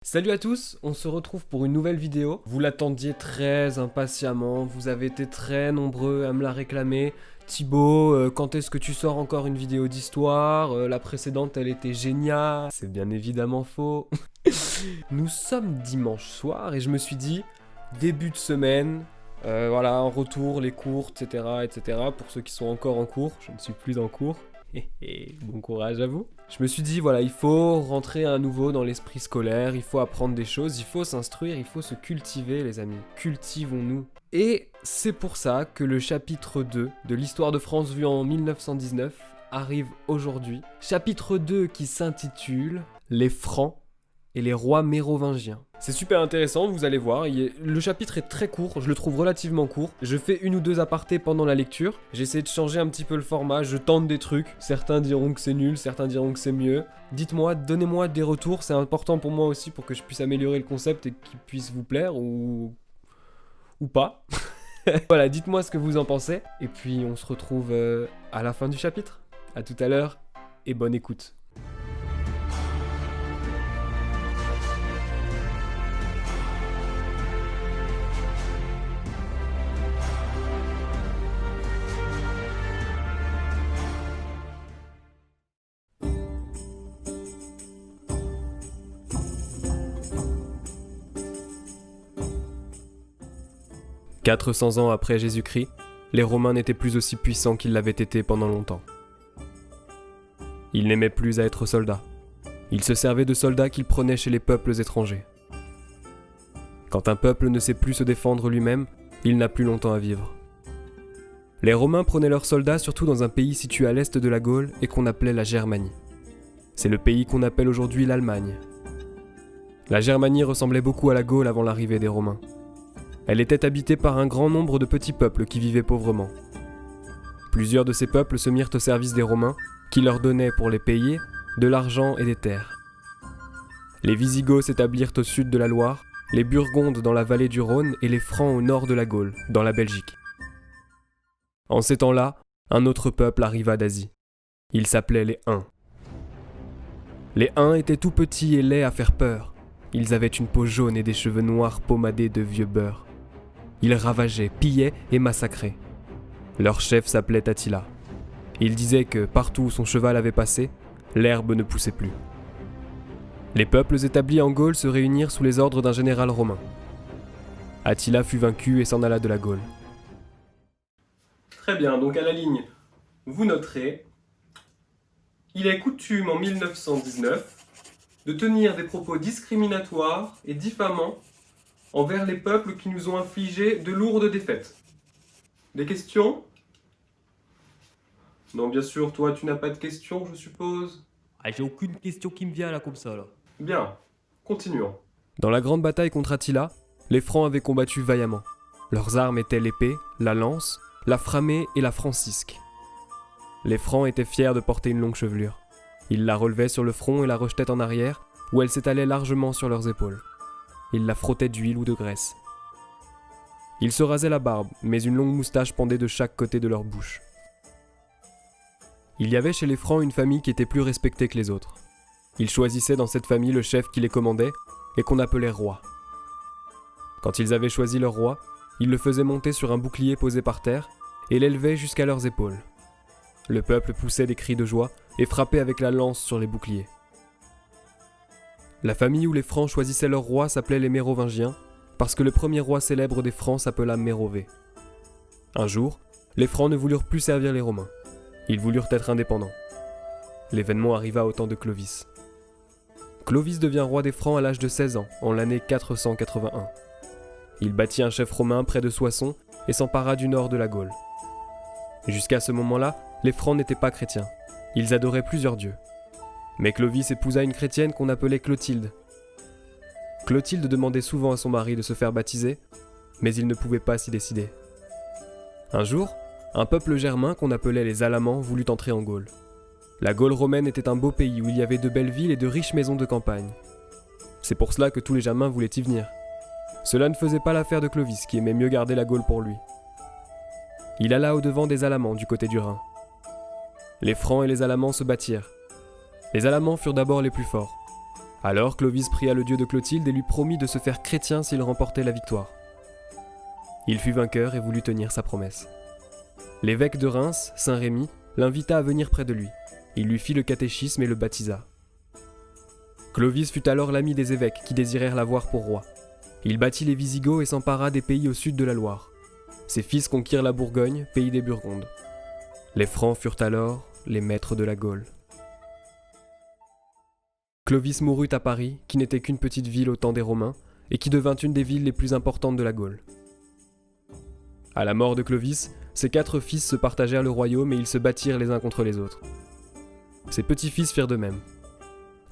Salut à tous, on se retrouve pour une nouvelle vidéo. Vous l'attendiez très impatiemment, vous avez été très nombreux à me la réclamer. Thibaut, quand est-ce que tu sors encore une vidéo d'histoire? La précédente, elle était géniale. C'est bien évidemment faux. Nous sommes dimanche soir et je me suis dit, début de semaine, voilà, en retour, les cours, etc., etc. Pour ceux qui sont encore en cours, je ne suis plus en cours. Bon courage à vous. Je me suis dit, voilà, il faut rentrer à nouveau dans l'esprit scolaire, il faut apprendre des choses, il faut s'instruire, il faut se cultiver, les amis. Cultivons-nous. Et c'est pour ça que le chapitre 2 de l'histoire de France vue en 1919 arrive aujourd'hui. Chapitre 2 qui s'intitule « Les Francs et les rois mérovingiens ». C'est super intéressant, vous allez voir, le chapitre est très court, je le trouve relativement court. Je fais une ou deux apartés pendant la lecture, j'essaie de changer un petit peu le format, je tente des trucs. Certains diront que c'est nul, certains diront que c'est mieux. Dites-moi, donnez-moi des retours, c'est important pour moi aussi pour que je puisse améliorer le concept et qu'il puisse vous plaire ou pas. Voilà, dites-moi ce que vous en pensez, et puis on se retrouve à la fin du chapitre. A tout à l'heure, et bonne écoute. « 400 ans après Jésus-Christ, les Romains n'étaient plus aussi puissants qu'ils l'avaient été pendant longtemps. Ils n'aimaient plus à être soldats. Ils se servaient de soldats qu'ils prenaient chez les peuples étrangers. Quand un peuple ne sait plus se défendre lui-même, il n'a plus longtemps à vivre. Les Romains prenaient leurs soldats surtout dans un pays situé à l'est de la Gaule et qu'on appelait la Germanie. C'est le pays qu'on appelle aujourd'hui l'Allemagne. La Germanie ressemblait beaucoup à la Gaule avant l'arrivée des Romains. Elle était habitée par un grand nombre de petits peuples qui vivaient pauvrement. Plusieurs de ces peuples se mirent au service des Romains, qui leur donnaient, pour les payer, de l'argent et des terres. Les Visigoths s'établirent au sud de la Loire, les Burgondes dans la vallée du Rhône et les Francs au nord de la Gaule, dans la Belgique. En ces temps-là, un autre peuple arriva d'Asie. Il s'appelait les Huns. Les Huns étaient tout petits et laids à faire peur. Ils avaient une peau jaune et des cheveux noirs pommadés de vieux beurre. Ils ravageaient, pillaient et massacraient. Leur chef s'appelait Attila. Il disait que partout où son cheval avait passé, l'herbe ne poussait plus. Les peuples établis en Gaule se réunirent sous les ordres d'un général romain. Attila fut vaincu et s'en alla de la Gaule. Très bien, donc à la ligne, vous noterez, il est coutume en 1919 de tenir des propos discriminatoires et diffamants envers les peuples qui nous ont infligé de lourdes défaites. Des questions? Non, bien sûr, toi, tu n'as pas de questions, je suppose? Ah, j'ai aucune question qui me vient là comme ça là. Bien, continuons. Dans la grande bataille contre Attila, les Francs avaient combattu vaillamment. Leurs armes étaient l'épée, la lance, la framée et la francisque. Les Francs étaient fiers de porter une longue chevelure. Ils la relevaient sur le front et la rejetaient en arrière, où elle s'étalait largement sur leurs épaules. Ils la frottaient d'huile ou de graisse. Ils se rasaient la barbe, mais une longue moustache pendait de chaque côté de leur bouche. Il y avait chez les Francs une famille qui était plus respectée que les autres. Ils choisissaient dans cette famille le chef qui les commandait et qu'on appelait roi. Quand ils avaient choisi leur roi, ils le faisaient monter sur un bouclier posé par terre et l'élevaient jusqu'à leurs épaules. Le peuple poussait des cris de joie et frappait avec la lance sur les boucliers. La famille où les Francs choisissaient leur roi s'appelait les Mérovingiens, parce que le premier roi célèbre des Francs s'appela Mérové. Un jour, les Francs ne voulurent plus servir les Romains. Ils voulurent être indépendants. L'événement arriva au temps de Clovis. Clovis devient roi des Francs à l'âge de 16 ans, en l'année 481. Il bâtit un chef romain près de Soissons et s'empara du nord de la Gaule. Jusqu'à ce moment-là, les Francs n'étaient pas chrétiens. Ils adoraient plusieurs dieux. Mais Clovis épousa une chrétienne qu'on appelait Clotilde. Clotilde demandait souvent à son mari de se faire baptiser, mais il ne pouvait pas s'y décider. Un jour, un peuple germain qu'on appelait les Alamans voulut entrer en Gaule. La Gaule romaine était un beau pays où il y avait de belles villes et de riches maisons de campagne. C'est pour cela que tous les Germains voulaient y venir. Cela ne faisait pas l'affaire de Clovis, qui aimait mieux garder la Gaule pour lui. Il alla au-devant des Alamans du côté du Rhin. Les Francs et les Alamans se battirent. Les Alamans furent d'abord les plus forts. Alors Clovis pria le dieu de Clotilde et lui promit de se faire chrétien s'il remportait la victoire. Il fut vainqueur et voulut tenir sa promesse. L'évêque de Reims, Saint Rémy, l'invita à venir près de lui. Il lui fit le catéchisme et le baptisa. Clovis fut alors l'ami des évêques qui désirèrent l'avoir pour roi. Il battit les Visigoths et s'empara des pays au sud de la Loire. Ses fils conquirent la Bourgogne, pays des Burgondes. Les Francs furent alors les maîtres de la Gaule. Clovis mourut à Paris, qui n'était qu'une petite ville au temps des Romains, et qui devint une des villes les plus importantes de la Gaule. À la mort de Clovis, ses 4 fils se partagèrent le royaume et ils se battirent les uns contre les autres. Ses petits-fils firent de même.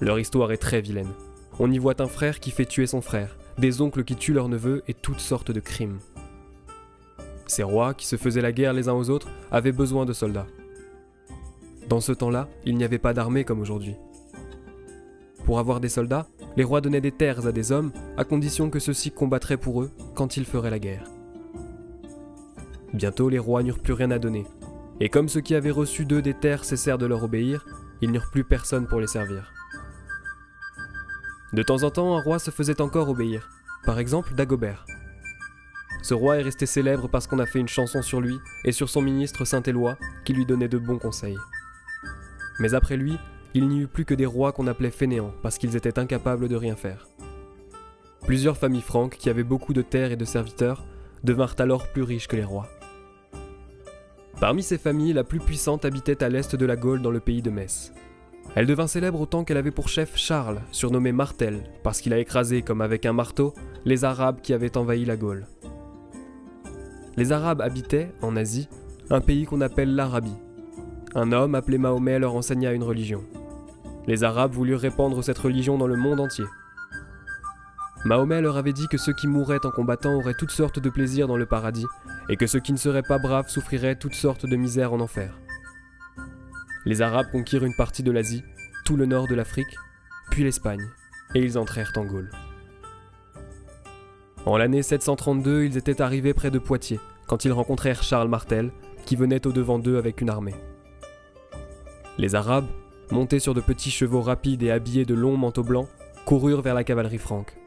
Leur histoire est très vilaine. On y voit un frère qui fait tuer son frère, des oncles qui tuent leurs neveux et toutes sortes de crimes. Ces rois, qui se faisaient la guerre les uns aux autres, avaient besoin de soldats. Dans ce temps-là, il n'y avait pas d'armée comme aujourd'hui. Pour avoir des soldats, les rois donnaient des terres à des hommes, à condition que ceux-ci combattraient pour eux quand ils feraient la guerre. Bientôt, les rois n'eurent plus rien à donner, et comme ceux qui avaient reçu d'eux des terres cessèrent de leur obéir, ils n'eurent plus personne pour les servir. De temps en temps, un roi se faisait encore obéir, par exemple Dagobert. Ce roi est resté célèbre parce qu'on a fait une chanson sur lui et sur son ministre Saint-Éloi qui lui donnait de bons conseils. Mais après lui, il n'y eut plus que des rois qu'on appelait fainéants parce qu'ils étaient incapables de rien faire. Plusieurs familles franques qui avaient beaucoup de terres et de serviteurs devinrent alors plus riches que les rois. Parmi ces familles, la plus puissante habitait à l'est de la Gaule dans le pays de Metz. Elle devint célèbre autant qu'elle avait pour chef Charles, surnommé Martel, parce qu'il a écrasé comme avec un marteau les Arabes qui avaient envahi la Gaule. Les Arabes habitaient, en Asie, un pays qu'on appelle l'Arabie. Un homme appelé Mahomet leur enseigna une religion. Les Arabes voulurent répandre cette religion dans le monde entier. Mahomet leur avait dit que ceux qui mourraient en combattant auraient toutes sortes de plaisirs dans le paradis, et que ceux qui ne seraient pas braves souffriraient toutes sortes de misères en enfer. Les Arabes conquirent une partie de l'Asie, tout le nord de l'Afrique, puis l'Espagne, et ils entrèrent en Gaule. En l'année 732, ils étaient arrivés près de Poitiers, quand ils rencontrèrent Charles Martel, qui venait au-devant d'eux avec une armée. Les Arabes, montés sur de petits chevaux rapides et habillés de longs manteaux blancs, coururent vers la cavalerie franque.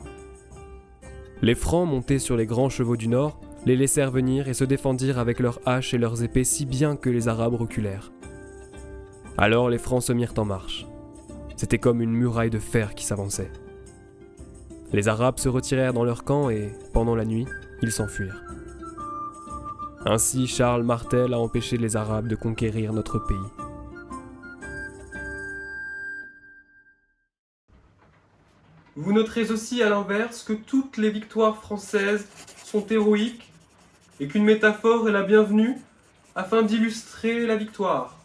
Les Francs, montés sur les grands chevaux du nord, les laissèrent venir et se défendirent avec leurs haches et leurs épées si bien que les Arabes reculèrent. Alors les Francs se mirent en marche. C'était comme une muraille de fer qui s'avançait. Les Arabes se retirèrent dans leur camp et, pendant la nuit, ils s'enfuirent. Ainsi, Charles Martel a empêché les Arabes de conquérir notre pays. Vous noterez aussi à l'inverse que toutes les victoires françaises sont héroïques et qu'une métaphore est la bienvenue afin d'illustrer la victoire.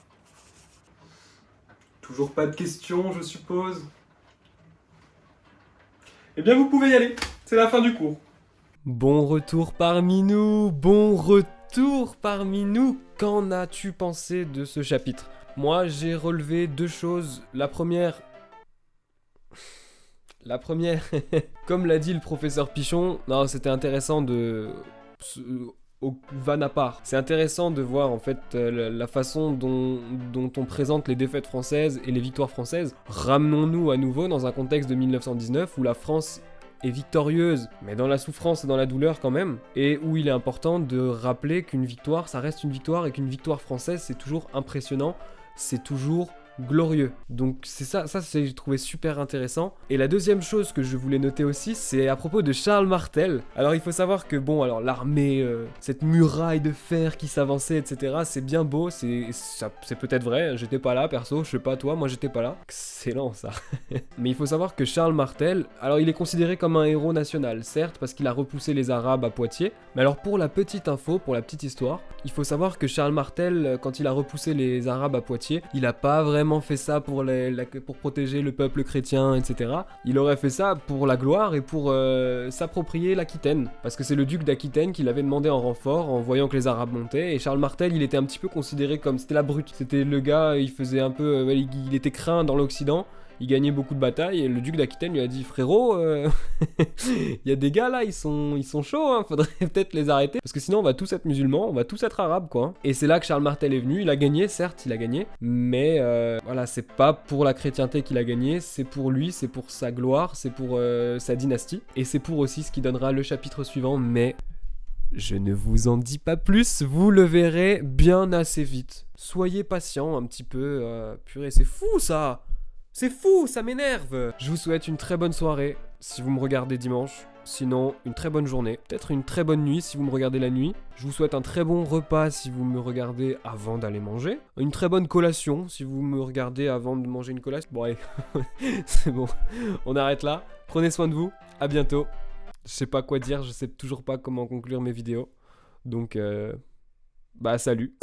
Toujours pas de questions, je suppose. Eh bien, vous pouvez y aller, c'est la fin du cours. Bon retour parmi nous, bon retour parmi nous. Qu'en as-tu pensé de ce chapitre ? Moi, j'ai relevé 2 choses. La première, comme l'a dit le professeur Pichon, non, c'était intéressant au van à part. C'est intéressant de voir en fait la façon dont on présente les défaites françaises et les victoires françaises. Ramenons-nous à nouveau dans un contexte de 1919 où la France est victorieuse, mais dans la souffrance et dans la douleur quand même, et où il est important de rappeler qu'une victoire, ça reste une victoire, et qu'une victoire française, c'est toujours impressionnant, c'est toujours glorieux. Donc c'est ça j'ai trouvé super intéressant. Et la deuxième chose que je voulais noter aussi, c'est à propos de Charles Martel. Alors il faut savoir que l'armée, cette muraille de fer qui s'avançait, etc., c'est bien beau, c'est peut-être vrai, j'étais pas là perso, je sais pas toi, moi j'étais pas là. Excellent ça. Mais il faut savoir que Charles Martel, alors il est considéré comme un héros national, certes, parce qu'il a repoussé les Arabes à Poitiers, mais alors pour la petite info, pour la petite histoire, il faut savoir que Charles Martel, quand il a repoussé les Arabes à Poitiers, il a pas vraiment fait ça pour protéger le peuple chrétien, etc. Il aurait fait ça pour la gloire et pour s'approprier l'Aquitaine, parce que c'est le duc d'Aquitaine qui l'avait demandé en renfort en voyant que les Arabes montaient, et Charles Martel, il était un petit peu considéré comme, c'était la brute, c'était le gars, il faisait un peu, il était craint dans l'Occident, il gagnait beaucoup de batailles et le duc d'Aquitaine lui a dit frérot, il y a des gars là, ils sont chauds, hein, faudrait peut-être les arrêter parce que sinon on va tous être musulmans, on va tous être arabes quoi. Et c'est là que Charles Martel est venu, il a gagné, certes il a gagné, mais voilà, c'est pas pour la chrétienté qu'il a gagné, c'est pour lui, c'est pour sa gloire, c'est pour sa dynastie et c'est pour aussi ce qui donnera le chapitre suivant, mais je ne vous en dis pas plus, vous le verrez bien assez vite. Soyez patient un petit peu, purée, c'est fou ça! C'est fou, ça m'énerve! Je vous souhaite une très bonne soirée si vous me regardez dimanche. Sinon, une très bonne journée. Peut-être une très bonne nuit si vous me regardez la nuit. Je vous souhaite un très bon repas si vous me regardez avant d'aller manger. Une très bonne collation si vous me regardez avant de manger une collation. Bon, allez, c'est bon. On arrête là. Prenez soin de vous. À bientôt. Je sais pas quoi dire. Je sais toujours pas comment conclure mes vidéos. Donc, salut.